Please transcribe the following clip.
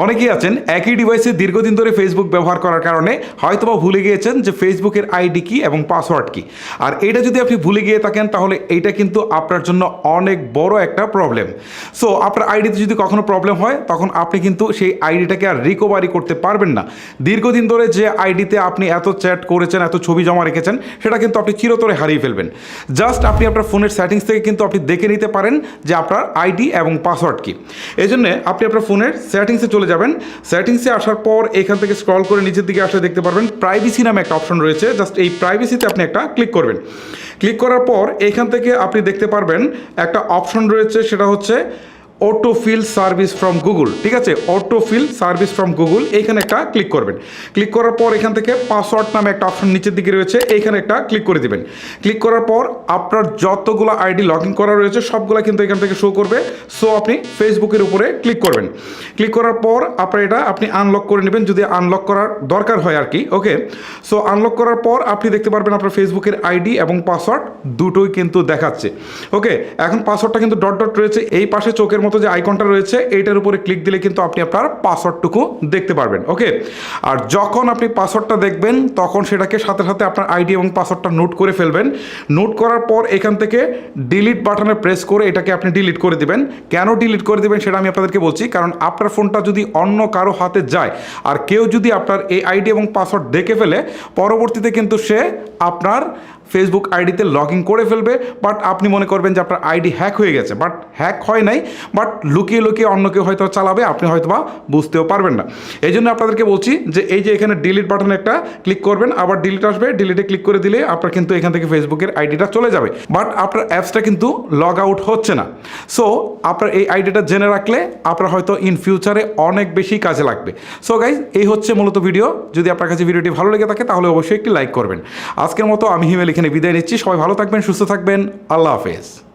অনেকেই আছেন একই ডিভাইসে দীর্ঘদিন ধরে ফেসবুক ব্যবহার করার কারণে হয়তোবা ভুলে গিয়েছেন যে ফেসবুকের আইডি কি এবং পাসওয়ার্ড কি। আর এটা যদি আপনি ভুলে গিয়ে থাকেন তাহলে এইটা কিন্তু আপনার জন্য অনেক বড় একটা প্রবলেম। সো আপনার আইডিতে যদি কখনো প্রবলেম হয় তখন আপনি কিন্তু সেই আইডিটাকে আর রিকভারি করতে পারবেন না। দীর্ঘদিন ধরে যে আইডিতে আপনি এত চ্যাট করেছেন, এত ছবি জমা রেখেছেন, সেটা কিন্তু আপনি চিরতরে হারিয়ে ফেলবেন। জাস্ট আপনি আপনার ফোনের সেটিংস থেকে কিন্তু আপনি দেখে নিতে পারেন যে আপনার আইডি এবং পাসওয়ার্ড কি। এই জন্য আপনি আপনার ফোনের সেটিংসে চলে যাবেন। সেটিংসে আসার পর এখান থেকে স্ক্রল করে নিচের দিকে আসলে দেখতে পারবেন প্রাইভেসি নামে একটা অপশন রয়েছে। জাস্ট এই প্রাইভেসিতে আপনি একটা ক্লিক করবেন। ক্লিক করার পর এখান থেকে আপনি দেখতে পারবেন একটা অপশন রয়েছে, সেটা হচ্ছে অটোফিল সার্ভিস ফ্রম গুগল। ঠিক আছে, অটোফিল সার্ভিস ফ্রম গুগল, এইখানে একটা ক্লিক করবেন। ক্লিক করার পর এখান থেকে পাসওয়ার্ড নামে একটা অপশন নিচের দিকে রয়েছে, এইখানে একটা ক্লিক করে দিবেন। ক্লিক করার পর আপনার যতগুলো আইডি লগ ইন করা রয়েছে সবগুলো কিন্তু এখান থেকে শো করবে। সো আপনি ফেসবুকের উপরে ক্লিক করবেন। ক্লিক করার পর আপনার এটা আপনি আনলক করে নেবেন যদি আনলক করার দরকার হয় আর কি। ওকে, সো আনলক করার পর আপনি দেখতে পারবেন আপনার ফেসবুকের আইডি এবং পাসওয়ার্ড দুটোই কিন্তু দেখাচ্ছে। ওকে, এখন পাসওয়ার্ডটা কিন্তু ডট ডট রয়েছে, এই পাশে চোখের মতো যে আইকনটা রয়েছে এইটার উপরে ক্লিক দিলে কিন্তু আপনি আপনার পাসওয়ার্ডটুকু দেখতে পারবেন। ওকে, আর যখন আপনি পাসওয়ার্ডটা দেখবেন তখন সেটাকে সাথে সাথে আপনার আইডি এবং পাসওয়ার্ডটা নোট করে ফেলবেন। নোট করার পর এখান থেকে ডিলিট বাটনে প্রেস করে এটাকে আপনি ডিলিট করে দিবেন। কেন ডিলিট করে দিবেন সেটা আমি আপনাদেরকে বলছি। কারণ আপনার ফোনটা যদি অন্য কারো হাতে যায় আর কেউ যদি আপনার এই আইডি এবং পাসওয়ার্ড দেখে ফেলে, পরবর্তীতে কিন্তু সে আপনার ফেসবুক আইডিতে লগ ইন করে ফেলবে। বাট আপনি মনে করবেন যে আপনার আইডি হ্যাক হয়ে গেছে, বাট হ্যাক হয় নাই, বাট লুকিয়ে লুকিয়ে অন্য কেউ হয়তো চালাবে, আপনি হয়তো বা বুঝতেও পারবেন না। এই জন্য আপনাদেরকে বলছি যে এই যে এখানে ডিলিট বাটনে একটা ক্লিক করবেন, আবার ডিলিট আসবে, ডিলিটে ক্লিক করে দিলে আপনার কিন্তু এখান থেকে ফেসবুকের আইডিটা চলে যাবে, বাট আপনার অ্যাপসটা কিন্তু লগ আউট হচ্ছে না। সো আপনার এই আইডিটা জেনে রাখলে আপনার হয়তো ইন ফিউচারে অনেক বেশি কাজে লাগবে। সো গাইজ, এই হচ্ছে মূলত ভিডিও। যদি আপনার কাছে ভিডিওটি ভালো লেগে থাকে তাহলে অবশ্যই একটি লাইক করবেন। আজকের মতো আমি হিমেল এখানে বিদায় নিচ্ছি। সবাই ভালো থাকবেন, সুস্থ থাকবেন। আল্লাহ হাফেজ।